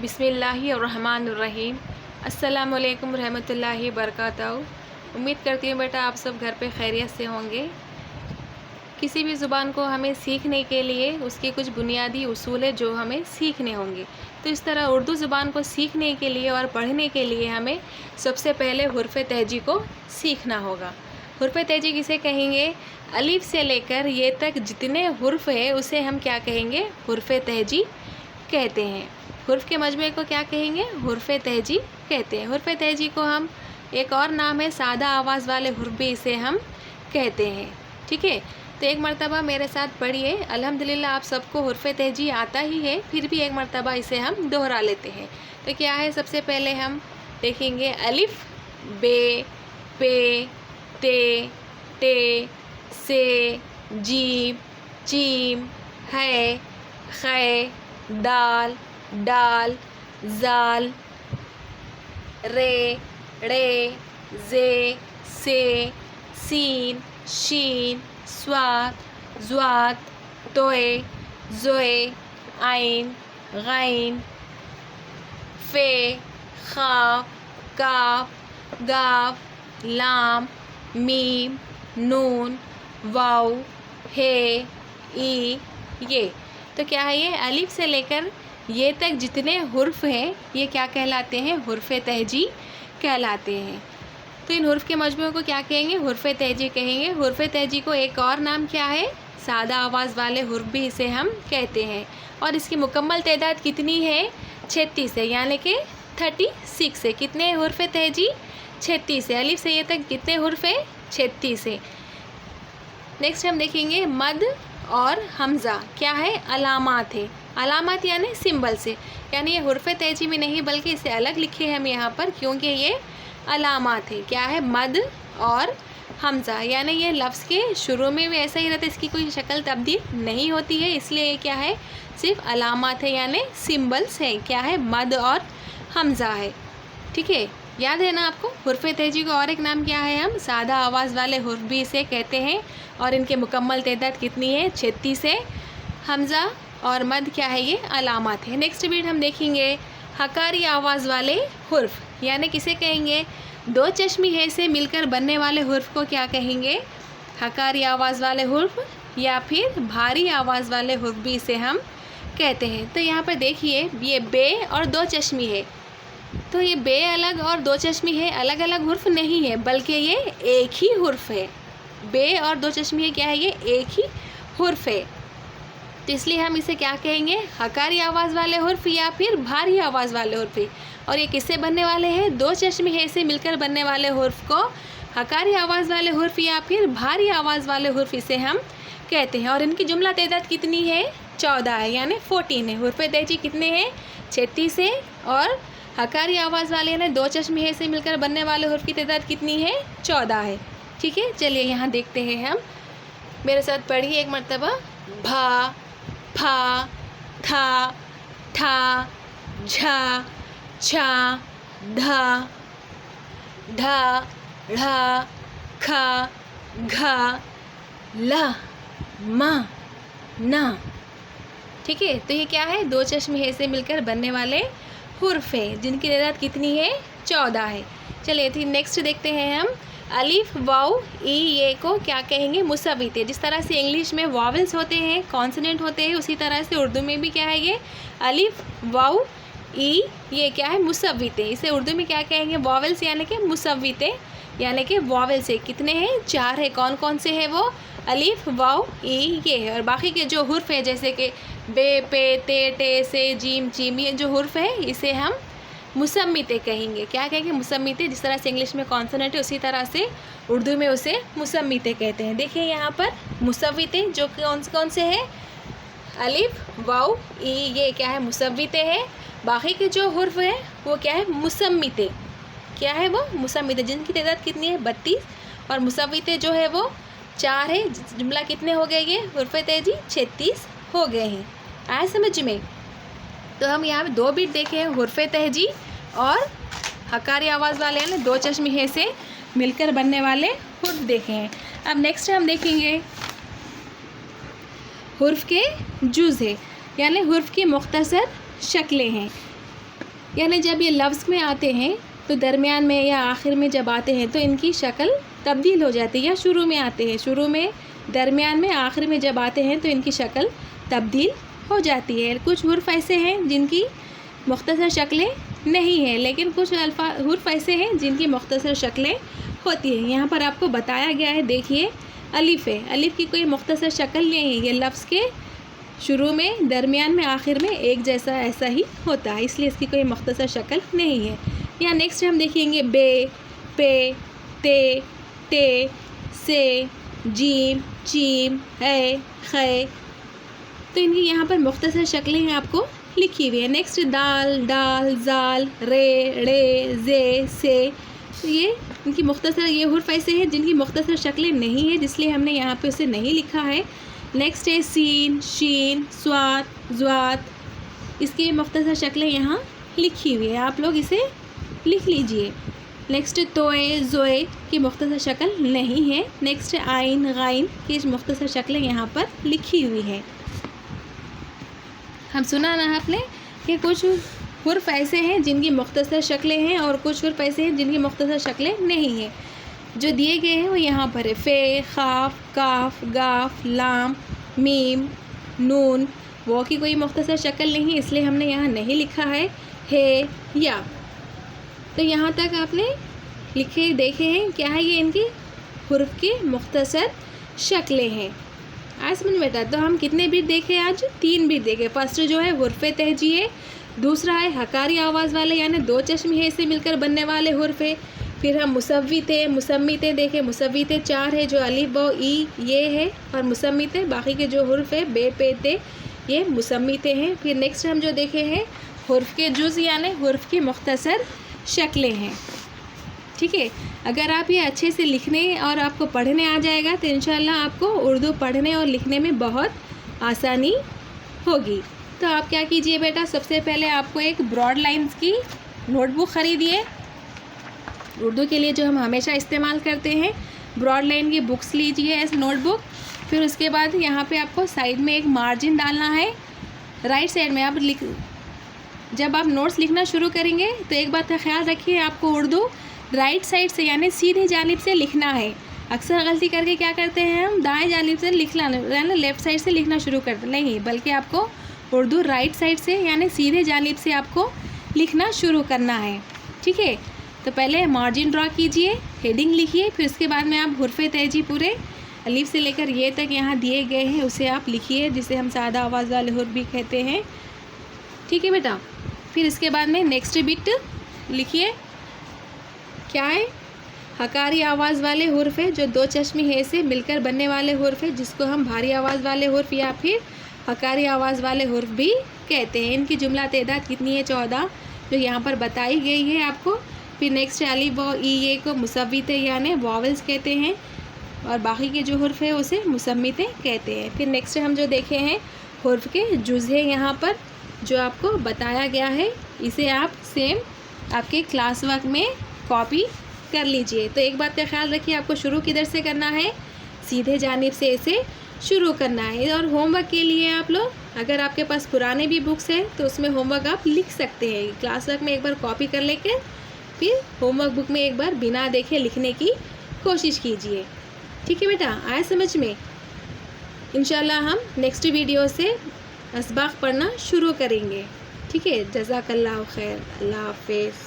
बिस्मिल्लाहिर्रहमानिर्रहीम। अस्सलामु अलैकुम रहमतुल्लाहि बरकातहू। उम्मीद करती हूँ बेटा आप सब घर पे खैरियत से होंगे। किसी भी ज़ुबान को हमें सीखने के लिए उसके कुछ बुनियादी उसूल है जो हमें सीखने होंगे। तो इस तरह उर्दू ज़ुबान को सीखने के लिए और पढ़ने के लिए हमें सबसे पहले हुर्फ़ तहजी को सीखना होगा। हुर्फ़ तहजी किसे कहेंगे? अलिफ से लेकर ये तक जितने हुर्फ़ है उसे हम क्या कहेंगे? हुर्फ़ तहजी कहते हैं। हुर्फ़ के मजमूए को क्या कहेंगे? हुर्फ़ तहजी कहते हैं। हुर्फ़ तहजी को हम एक और नाम है सादा आवाज़ वाले हुर्फ़ भी इसे हम कहते हैं। ठीक है, तो एक मरतबा मेरे साथ पढ़िए। अल्हम्दुलिल्लाह आप सबको हुर्फ़ तहजी आता ही है, फिर भी एक मरतबा इसे हम दोहरा लेते हैं। तो क्या है, सबसे पहले हम देखेंगे अलिफ, बे, पे, ते, टे, से, जीम, चीम, है, खे, दाल, डाल, जाल, रे, रे, जे, से, सीन, शीन, स्वात, ज़्वात, तोए, ज़ोए, आइन, गाइन, फे, खाफ, काफ, गाफ, लाम, मीम, नून, वाव, हे, ई, ये। तो क्या है ये? अलिफ से लेकर ये तक जितने हुर्फ़ हैं ये क्या कहलाते हैं? हुर्फ़ तहजी कहलाते हैं। तो इन हुर्फ़ के मजमूए को क्या कहेंगे? हुर्फ़ तहजी कहेंगे। हुर्फ़ तहजी को एक और नाम क्या है? सादा आवाज़ वाले हुर्फ़ भी इसे हम कहते हैं। और इसकी मुकम्मल तादाद कितनी है? 36 है, यानी कि 36 है। कितने हुर्फ़ तहजी? 36 है। अलिफ से ये तक कितने हुर्फ़ है? 36 है। नेक्स्ट हम देखेंगे मद और हमज़ा क्या है? अलामात है। अलामात यानी सिंबल से, यानी ये हुर्फ़ तहजी में नहीं बल्कि इसे अलग लिखे हैं हम यहाँ पर, क्योंकि ये अलामात है। क्या है? मद और हमज़ा, यानी ये लफ्ज़ के शुरू में भी ऐसा ही रहता है, इसकी कोई शक्ल तब्दील नहीं होती है, इसलिए ये क्या है? सिर्फ अलामात है, यानी सिंबल्स है। क्या है? मद और हमज़ा है। ठीक है, याद है ना आपको? हुर्फ़ तहजी को और एक नाम क्या है? हम सादा आवाज़ वाले हुर्फ़ भी इसे कहते हैं। और इनके मुकम्मल तादाद कितनी है? 36 है। हमज़ा और मद क्या है? ये अलामात है। नेक्स्ट बीट हम देखेंगे हकारी आवाज़ वाले हुर्फ़, यानी किसे कहेंगे? दो चश्मी है से मिलकर बनने वाले हुर्फ़ को क्या कहेंगे? हकारी आवाज़ वाले हुर्फ़ या फिर भारी आवाज़ वाले हुर्फ़ भी इसे हम कहते हैं। तो यहाँ पर देखिए, ये बे और दो चश्मी है, तो ये बे अलग और दो चश्मी है अलग अलग हुर्फ़ नहीं है, बल्कि ये एक ही हुर्फ़ है। बे और दो चश्मी है क्या है? ये एक ही हुर्फ़ है। तो इसलिए हम इसे क्या कहेंगे? हकारी आवाज़ वाले हुर्फ़ या फिर भारी आवाज़ वाले हुर्फ़। और ये किससे बनने वाले हैं? दो चश्मे है से मिलकर बनने वाले हुर्फ़ को हकारी आवाज़ वाले हुर्फ़ या फिर भारी आवाज़ वाले हुर्फ़ इसे हम कहते हैं। और इनकी जुमला तादाद कितनी है? 14 है, यानी 14 है। हुर्फ़ तहजी कितने हैं? 36 है। और हकारी आवाज़ वाले यानी दो चश्मे है से मिलकर बनने वाले हुर्फ़ की तादाद कितनी है? 14 है। ठीक है, चलिए यहाँ देखते हैं हम। मेरे साथ पढ़िए एक मरतबा। भा, फा, था, ठा, झा, छा, धा, ढा, ढ़ा, खा, घा, ला, मा, ना। ठीक है, तो ये क्या है? दो चश्मे है से मिलकर बनने वाले हुर्फ़ है, जिनकी तादाद कितनी है? 14 है। चलिए फिर नेक्स्ट देखते हैं हम। अलिफ, वाव, ई, ये को क्या कहेंगे? मुसव्विते। जिस तरह से इंग्लिश में वॉवल्स होते हैं, कॉन्सोनेंट होते हैं, उसी तरह से उर्दू में भी क्या है? ये अलिफ, वाव, ई, ये क्या है? मुसव्विते। इसे उर्दू में क्या कहेंगे? वॉवल्स, यानी कि मुसव्विते, यानी कि वॉवल्स है। कितने हैं? 4 है। कौन कौन से हैं वो? अलिफ, वाव, ई, ये है। और बाकी के जो हुर्फ़ है जैसे कि बे, पे, ते, टे, से, जीम, चीम, ये जो हुर्फ़ है इसे हम मुसम्मिते कहेंगे। क्या कहेंगे? मुसम्मिते। जिस तरह से इंग्लिश में कॉन्सोनेंट है उसी तरह से उर्दू में उसे मुसम्मिते कहते हैं। देखिए यहाँ पर मुसव्विते जो कौन से है? अलिफ, वाव, ई, ये क्या है? मुसव्विते है। बाकी के जो हुर्फ़ है वो क्या है? मुसम्मिते। क्या है वो? मुसम्मिते, जिनकी तादाद कितनी है? 32। और मुसव्विते जो है वो 4 है। जुमला कितने हो गए? ये हुर्फ़ तहजी 36 हो गए हैं। आया समझ में? तो हम यहाँ पे 2 बीट देखे हैं, हुर्फ़ तहजी और हकारी आवाज़ वाले यानी दो चश्मे है से मिलकर बनने वाले हुर्फ़ देखे हैं। अब नेक्स्ट हम देखेंगे हुर्फ़ के जुज़ है, यानी हुर्फ़ की मुख्तसर शक्लें हैं। यानी जब ये लफ्ज़ में आते हैं तो दरमियान में या आखिर में जब आते हैं तो इनकी शक्ल तब्दील हो जाती है, या शुरू में आते हैं, शुरू में, दरमियान में, आखिर में जब आते हैं तो इनकी शक्ल तब्दील हो जाती है। कुछ हुर्फ ऐसे हैं जिनकी मुख्तसर शक्लें नहीं हैं, लेकिन कुछ हुर्फ ऐसे हैं जिनकी मुख्तसर शक्लें होती हैं। यहाँ पर आपको बताया गया है, देखिए अलिफ़ है, अलिफ़ की कोई मुख्तसर शक्ल नहीं है, ये लफ्ज़ के शुरू में, दरमियान में, आखिर में एक जैसा ऐसा ही होता है, इसलिए इसकी कोई मुख्तसर शक्ल नहीं है। या नेक्स्ट हम देखेंगे बे, पे, ते, टे, से, जीम, चीम, है, खे, तो इनकी यहाँ पर मुख्तसर शक्लें हैं आपको लिखी हुई है। नेक्स्ट दाल, डाल, जाल, रे, रे, जे, से, तो ये इनकी मुख्तसर, ये हुर्फ ऐसे हैं जिनकी मुख्तसर शक्लें नहीं है, जिसलिए हमने यहाँ पे उसे नहीं लिखा है। नेक्स्ट है सीन, शीन, स्वात, ज़्वात, इसकी मुख्तसर शक्लें यहाँ लिखी हुई है, आप लोग इसे लिख लीजिए। नेक्स्ट तोए, ज़ोए की मुख्तसर शक्ल नहीं है। नेक्स्ट आइन, गाइन की मुख्तसर शक्लें यहाँ पर लिखी हुई है। हम सुना ना आपने कि कुछ हुर्फ ऐसे हैं जिनकी मुख्तसर शक्लें हैं और कुछ हुर्फ ऐसे हैं जिनकी मुख्तसर शक्लें नहीं हैं। जो दिए गए हैं वो यहाँ पर है, फ़े, ख़ाफ, काफ, गाफ, लाम, मीम, नून, वो की कोई मुख्तसर शक्ल नहीं है, इसलिए हमने यहाँ नहीं लिखा है या। तो यहाँ तक आपने लिखे देखे हैं, क्या है ये इनकी हुर्फ की मुख्तसर शक्लें हैं। आज समझ में बेटा, तो हम कितने बिट देखे आज? 3 बिट देखे। फर्स्ट जो है हुर्फ तहजिए, दूसरा है हकारी आवाज़ वाले यानी 2 चश्मी है से मिलकर बनने वाले हुर्फ है। फिर हम मुसव्विते, मुसम्मिते देखे, मुसव्विते 4 है जो अलिफ, ब, ई, ये है, और मुसम्मिते बाकी के जो हुर्फ है बे, पे, ते, ये मुसम्मिते हैं। फिर नेक्स्ट हम जो देखे हैं हुर्फ के जुज़ यानी हुर्फ की मुख्तसर शक्लें हैं। ठीक है, अगर आप ये अच्छे से लिखने और आपको पढ़ने आ जाएगा तो इंशाल्लाह आपको उर्दू पढ़ने और लिखने में बहुत आसानी होगी। तो आप क्या कीजिए बेटा, सबसे पहले आपको एक ब्रॉड लाइंस की नोटबुक ख़रीदिए, उर्दू के लिए जो हम हमेशा इस्तेमाल करते हैं, ब्रॉड लाइन की बुक्स लीजिए एज नोटबुक। फिर उसके बाद यहाँ पे आपको साइड में एक मार्जिन डालना है, राइट साइड में आप जब आप नोट्स लिखना शुरू करेंगे तो एक बात का ख्याल रखिए, आपको उर्दू राइट साइड से यानी सीधी जानिब से लिखना है। अक्सर गलती करके क्या करते हैं हम, दाएं जानिब से लिखना यानी लेफ़्ट साइड से लिखना शुरू करते नहीं, बल्कि आपको उर्दू राइट साइड से यानी सीधे जानिब से आपको लिखना शुरू करना है। ठीक है, तो पहले मार्जिन ड्रा कीजिए, हेडिंग लिखिए, फिर उसके बाद में आप हुर्फ तहजी पूरे अलीफ से लेकर ये तक यहाँ दिए गए हैं उसे आप लिखिए, जिसे हम सादा आवाज़ वाले हुर्फ भी कहते हैं। ठीक है बेटा, फिर इसके बाद में नेक्स्ट बिट लिखिए, क्या है, हकारी आवाज़ वाले हुर्फ है जो 2 चश्मी है से मिलकर बनने वाले हुर्फ है, जिसको हम भारी आवाज़ वाले हुर्फ या फिर हकारी आवाज़ वाले हुर्फ भी कहते हैं। इनकी जुमला तादाद कितनी है? 14, जो यहाँ पर बताई गई है आपको। फिर नेक्स्ट अलिफ, ब, ई, ये को मुसव्विते यानी वॉवल्स कहते हैं, और बाकी के जो हुर्फ है उसे मुसम्मिते कहते हैं। फिर नेक्स्ट हम जो देखे हैं हुर्फ के जुज़ है यहाँ पर जो आपको बताया गया है, इसे आप सेम आपके क्लास वर्क में कॉपी कर लीजिए। तो एक बात का ख्याल रखिए, आपको शुरू किधर से करना है, सीधे जानिब से इसे शुरू करना है। और होमवर्क के लिए आप लोग, अगर आपके पास पुराने भी बुक्स हैं तो उसमें होमवर्क आप लिख सकते हैं। क्लास वर्क में एक बार कॉपी कर लेकर फिर होमवर्क बुक में एक बार बिना देखे लिखने की कोशिश कीजिए। ठीक है बेटा, आए समझ में? इंशाल्लाह हम नेक्स्ट वीडियो से अस्बाक पढ़ना शुरू करेंगे। ठीक है, जज़ाकल्लाह खैर, अल्लाह हाफ़िज़।